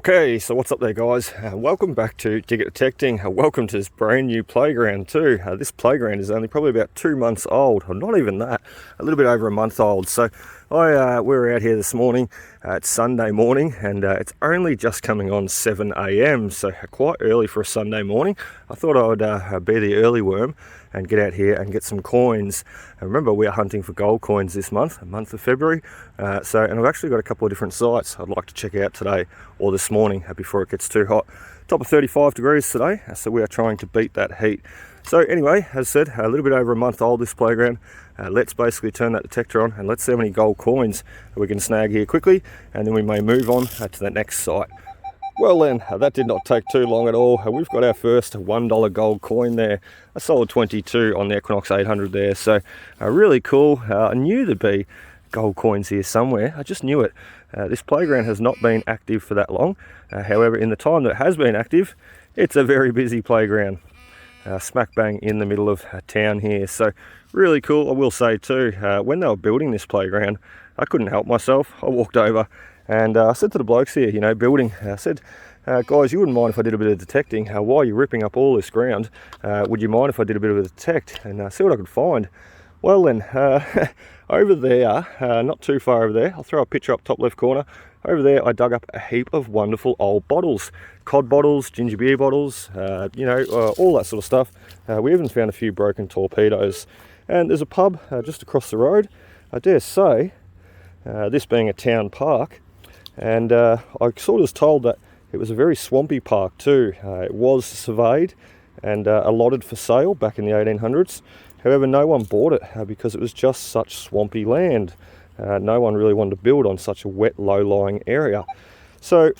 Okay, so what's up there, guys? Welcome back to Digger Detecting. Welcome to this brand new playground too. This playground is only probably about 2 months old, or not even that, a little bit over a month old. So we were out here this morning. It's Sunday morning and it's only just coming on 7 a.m, so quite early for a Sunday morning. I thought I would be the early worm and get out here and get some coins. And remember, we are hunting for gold coins this month, the month of February. And I've actually got a couple of different sites I'd like to check out today or this morning before it gets too hot. Top of 35 degrees today, so we are trying to beat that heat. So anyway, as I said, a little bit over a month old, this playground. Let's basically turn that detector on and let's see how many gold coins we can snag here quickly, and then we may move on to the next site. Well then, that did not take too long at all. We've got our first $1 gold coin there, a solid 22 on the Equinox 800 there, so really cool. I knew there'd be gold coins here somewhere, I just knew it. This playground has not been active for that long. However, in the time that it has been active, it's a very busy playground. Smack bang in the middle of town here, so really cool. I will say too, when they were building this playground, I couldn't help myself. I walked over and I said to the blokes here, building, I said, guys, you wouldn't mind if I did a bit of detecting while you're ripping up all this ground. Would you mind if I did a bit of a detect and see what I could find? Well then, over there, not too far over there, I'll throw a picture up top left corner. Over there, I dug up a heap of wonderful old bottles, cod bottles, ginger beer bottles, all that sort of stuff. We even found a few broken torpedoes. And there's a pub just across the road. I dare say, this being a town park, and I sort of was told that it was a very swampy park too. It was surveyed and allotted for sale back in the 1800s. However, no one bought it because it was just such swampy land. No one really wanted to build on such a wet, low-lying area. So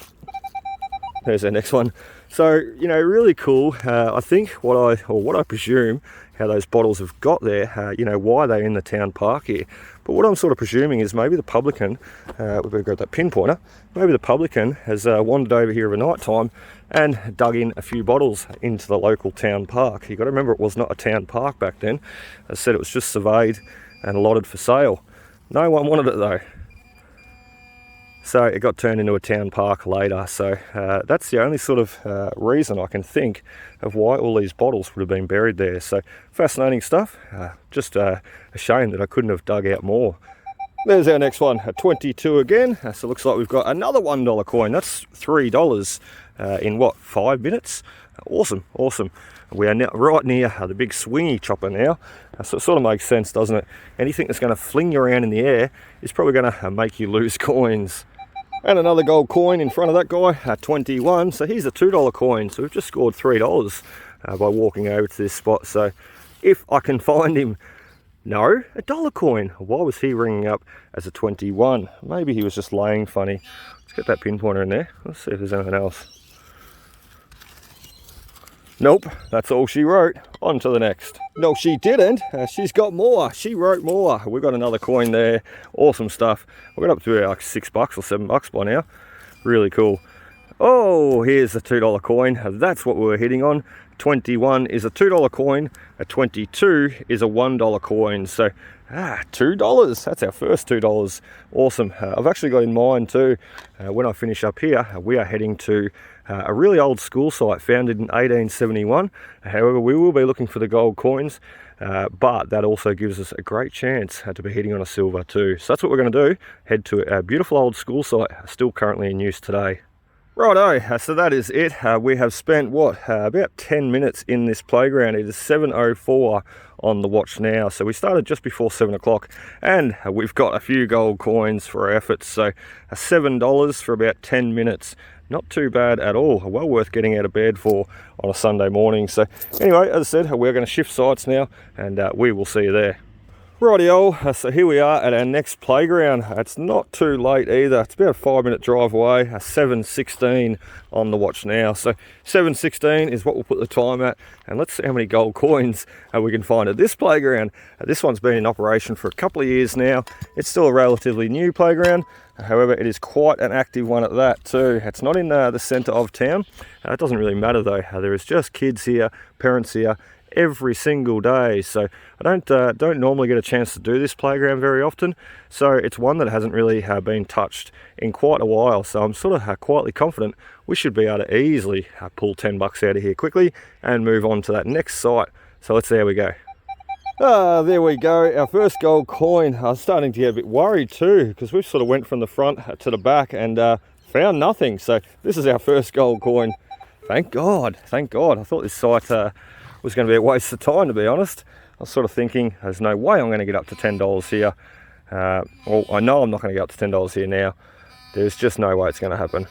there's our next one. So, really cool. I think what I presume how those bottles have got there, why they're in the town park here. But what I'm sort of presuming is maybe the publican, we better go with that pinpointer, maybe the publican has wandered over here overnight time and dug in a few bottles into the local town park. You've got to remember, it was not a town park back then. As I said, it was just surveyed and allotted for sale. No one wanted it though. So it got turned into a town park later. So that's the only sort of reason I can think of why all these bottles would have been buried there. So fascinating stuff. Just a shame that I couldn't have dug out more. There's our next one, a 22 again. So it looks like we've got another $1 coin. That's $3 in what, 5 minutes? Awesome, awesome. We are now right near the big swingy chopper now. So it sort of makes sense, doesn't it? Anything that's going to fling you around in the air is probably going to make you lose coins. And another gold coin in front of that guy, 21. So here's a $2 coin. So we've just scored $3 by walking over to this spot. So if I can find him, no, a $1 coin. Why was he ringing up as a 21? Maybe he was just laying funny. Let's get that pinpointer in there. Let's see if there's anything else. Nope, that's all she wrote. On to the next. No, she didn't. She's got more. She wrote more. We've got another coin there. Awesome stuff. We got up to like $6 or $7 by now. Really cool. Oh, here's the $2 coin. That's what we were hitting on. 21 is a $2 coin. A 22 is a $1 coin. So, $2. That's our first $2. Awesome. I've actually got in mind too, when I finish up here, we are heading to a really old school site founded in 1871. However, we will be looking for the gold coins, but that also gives us a great chance to be hitting on a silver too. So that's what we're going to do. Head to a beautiful old school site, still currently in use today. Righto, so that is it. We have spent, about 10 minutes in this playground. It is 7:04 on the watch now. So we started just before 7 o'clock and we've got a few gold coins for our efforts. So $7 for about 10 minutes. Not too bad at all. Well worth getting out of bed for on a Sunday morning. So anyway, as I said, we're going to shift sites now and we will see you there. Rightio, so here we are at our next playground. It's not too late either. It's about a 5-minute drive away. 7:16 on the watch now. So 7:16 is what we'll put the time at. And let's see how many gold coins we can find at this playground. This one's been in operation for a couple of years now. It's still a relatively new playground. However, it is quite an active one at that too. It's not in the centre of town. It doesn't really matter though. There is just kids here, parents here, every single day. So I don't normally get a chance to do this playground very often, so it's one that hasn't really been touched in quite a while. So I'm sort of quietly confident we should be able to easily pull 10 bucks out of here quickly and move on to that next site. So let's see how we go. There we go, our first gold coin. I was starting to get a bit worried too, because we've sort of went from the front to the back and found nothing. So this is our first gold coin. Thank God, thank God. I thought this site was going to be a waste of time, to be honest. I was sort of thinking, there's no way I'm going to get up to $10 here. Well, I know I'm not going to get up to $10 here now. There's just no way it's going to happen.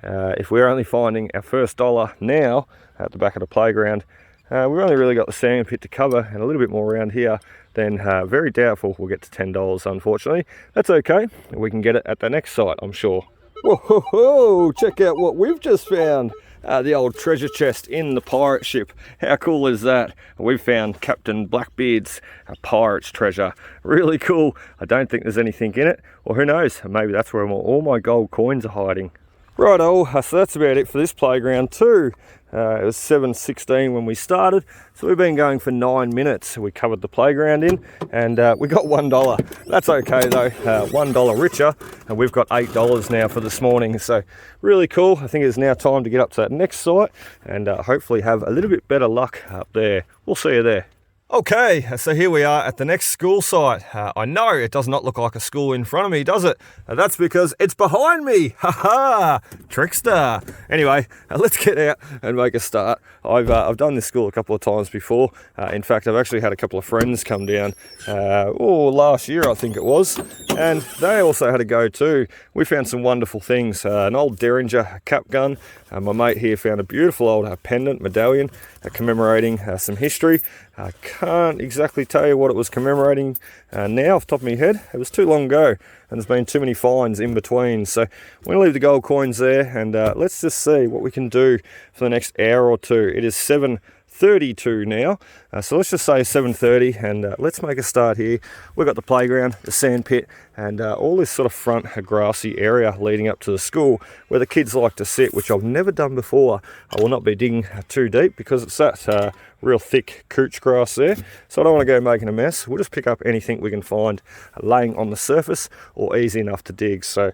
If we're only finding our first dollar now at the back of the playground, we've only really got the sand pit to cover and a little bit more around here, then very doubtful we'll get to $10, unfortunately. That's okay, we can get it at the next site, I'm sure. Whoa, check out what we've just found. The old treasure chest in the pirate ship. How cool is that? We've found Captain Blackbeard's pirate's treasure. Really cool. I don't think there's anything in it, or who knows, maybe that's where all my gold coins are hiding. Righto, so that's about it for this playground too. It was 7:16 when we started, so we've been going for 9 minutes. We covered the playground in, and we got $1. That's okay though, $1 richer, and we've got $8 now for this morning. So really cool. I think it's now time to get up to that next site and hopefully have a little bit better luck up there. We'll see you there. Okay, so here we are at the next school site. I know it does not look like a school in front of me, does it? That's because it's behind me. Ha-ha, trickster. Anyway, let's get out and make a start. I've done this school a couple of times before. In fact, I've actually had a couple of friends come down, last year I think it was, and they also had a go too. We found some wonderful things. An old Derringer cap gun. My mate here found a beautiful old pendant medallion commemorating some history. I can't exactly tell you what it was commemorating now off the top of my head. It was too long ago, and there's been too many finds in between. So I'm going to leave the gold coins there, and let's just see what we can do for the next hour or two. It is 7:32 now, so let's just say 7:30, and let's make a start here. We've got the playground, the sand pit, and all this sort of front grassy area leading up to the school where the kids like to sit, which I've never done before. I will not be digging too deep because it's that real thick couch grass there, so I don't want to go making a mess. We'll just pick up anything we can find laying on the surface or easy enough to dig. So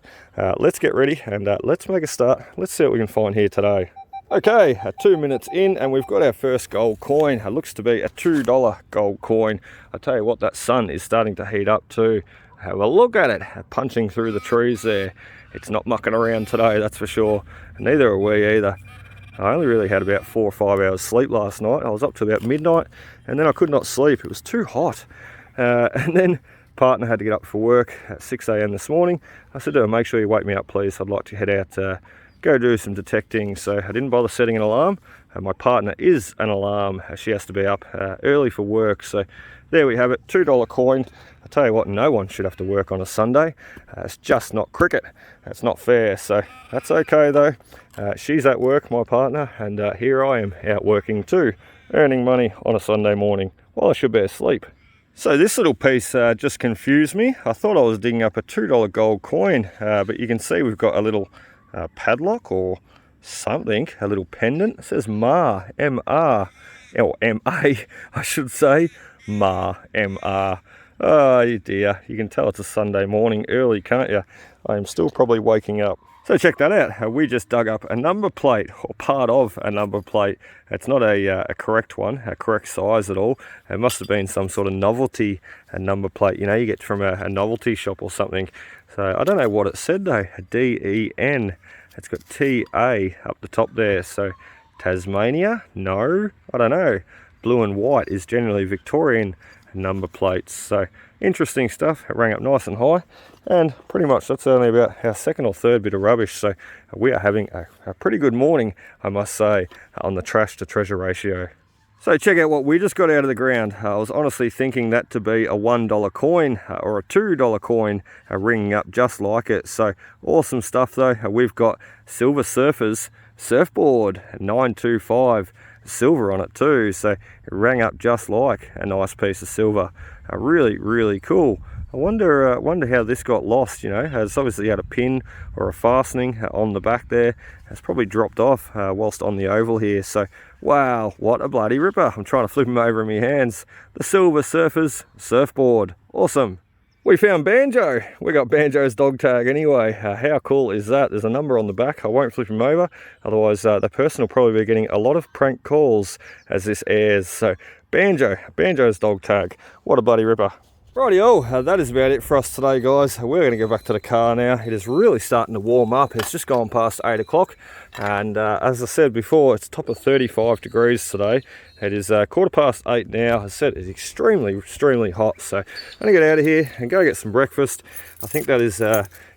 let's get ready and let's make a start. Let's see what we can find here today. Okay, 2 minutes in and we've got our first gold coin. It looks to be a $2 gold coin. I tell you what, that sun is starting to heat up too. Have a look at it, punching through the trees there. It's not mucking around today, that's for sure. Neither are we either. I only really had about 4 or 5 hours sleep last night. I was up to about midnight and then I could not sleep. It was too hot. And then partner had to get up for work at 6 a.m. this morning. I said to her, make sure you wake me up please. I'd like to head out go do some detecting. So I didn't bother setting an alarm. My partner is an alarm. She has to be up early for work. So there we have it, $2 coin. I tell you what, no one should have to work on a Sunday. It's just not cricket. That's not fair. So that's okay though. She's at work, my partner, and here I am out working too, earning money on a Sunday morning while I should be asleep. So this little piece just confused me. I thought I was digging up a $2 gold coin, but you can see we've got a little padlock or something, a little pendant. It says MAR, M-R, or M-A, I should say. MAR, M-R. Oh dear, you can tell it's a Sunday morning early, can't you? I am still probably waking up. So check that out. We just dug up a number plate, or part of a number plate. It's not a correct one, a correct size at all. It must have been some sort of novelty number plate, you know, you get from a novelty shop or something. So I don't know what it said though, D-E-N. It's got T-A up the top there. So Tasmania? No, I don't know. Blue and white is generally Victorian number plates. So interesting stuff. It rang up nice and high, and pretty much that's only about our second or third bit of rubbish. So we are having a pretty good morning, I must say, on the trash to treasure ratio. So check out what we just got out of the ground. I was honestly thinking that to be a $1 coin or a $2 coin ringing up just like it. So awesome stuff though. We've got Silver Surfers surfboard, 925, silver on it too. So it rang up just like a nice piece of silver. Really, really cool. I wonder how this got lost, you know. It's obviously had a pin or a fastening on the back there. It's probably dropped off whilst on the oval here. So, wow, what a bloody ripper. I'm trying to flip him over in my hands. The Silver Surfers surfboard. Awesome. We found Banjo. We got Banjo's dog tag anyway. How cool is that? There's a number on the back. I won't flip him over, otherwise the person will probably be getting a lot of prank calls as this airs. So Banjo's dog tag. What a bloody ripper. Rightio, that is about it for us today, guys. We're going to go back to the car now. It is really starting to warm up. It's just gone past 8 o'clock, and as I said before, it's top of 35 degrees today. It is 8:15 now. As I said, it's extremely hot, so I'm going to get out of here and go get some breakfast. I think that is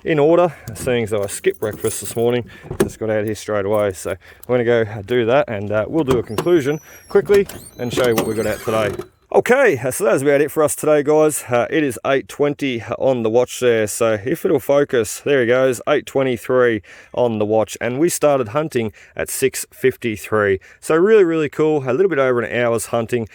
in order, seeing as I skipped breakfast this morning. Just got out of here straight away, so I'm going to go do that, and we'll do a conclusion quickly and show you what we got out today. Okay, so that's about it for us today, guys. It is 8:20 on the watch there, so if it'll focus, there he goes, 8:23 on the watch, and we started hunting at 6:53. So really cool. A little bit over an hour's hunting,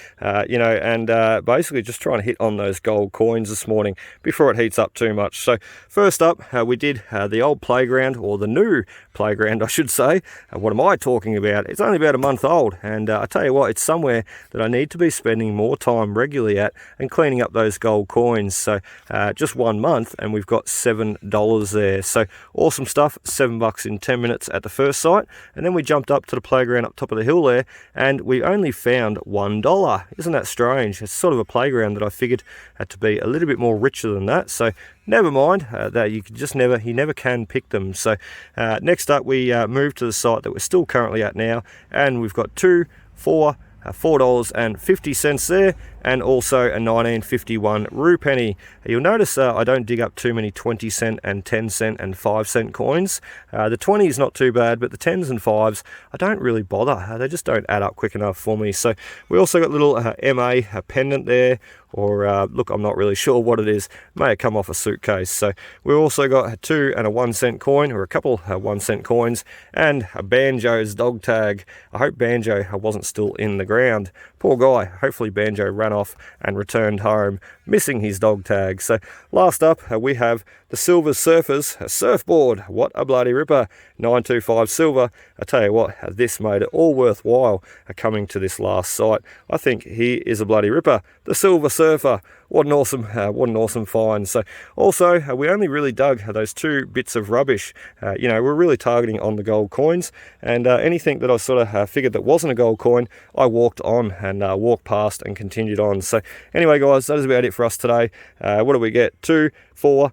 you know, and basically just trying to hit on those gold coins this morning before it heats up too much. So first up, we did the old playground, or the new playground, I should say. What am I talking about? It's only about a month old, and I tell you what, it's somewhere that I need to be spending more time regularly at and cleaning up those gold coins. So just 1 month and we've got $7 there. So awesome stuff. $7 in 10 minutes at the first site, and then we jumped up to the playground up top of the hill there, and we only found $1. Isn't that strange? It's sort of a playground that I figured had to be a little bit more richer than that. So never mind, that you never can pick them. So next up, we moved to the site that we're still currently at now, and we've got $4.50 there, and also a 1951 rue penny. You'll notice I don't dig up too many 20 cent and 10 cent and 5 cent coins. The 20 is not too bad, but the 10s and 5s, I don't really bother. They just don't add up quick enough for me. So we also got a little MA pendant there, or look, I'm not really sure what it is. May have come off a suitcase. So we also got a 2 and a 1 cent coin, or a couple 1 cent coins, and a Banjo's dog tag. I hope Banjo wasn't still in the ground. Poor guy. Hopefully Banjo ran off and returned home, missing his dog tag. So last up, we have the Silver Surfers surfboard. What a bloody ripper. 925 silver. I tell you what, this made it all worthwhile coming to this last site. I think he is a bloody ripper. The Silver Surfer. What an awesome find. So also, we only really dug those 2 bits of rubbish. You know, we're really targeting on the gold coins, and anything that I sort of figured that wasn't a gold coin, I walked on and walked past and continued on. So anyway, guys, that is about it for us today. What do we get? 2, 4,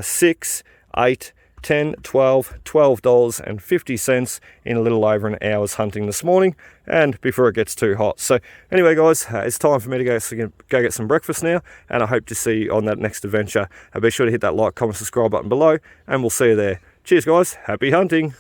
6, 8, 10, 12, $12.50 in a little over an hour's hunting this morning, and before it gets too hot. So anyway, guys, it's time for me to go get some breakfast now, and I hope to see you on that next adventure. Be sure to hit that like, comment, subscribe button below, and we'll see you there. Cheers, guys. Happy hunting.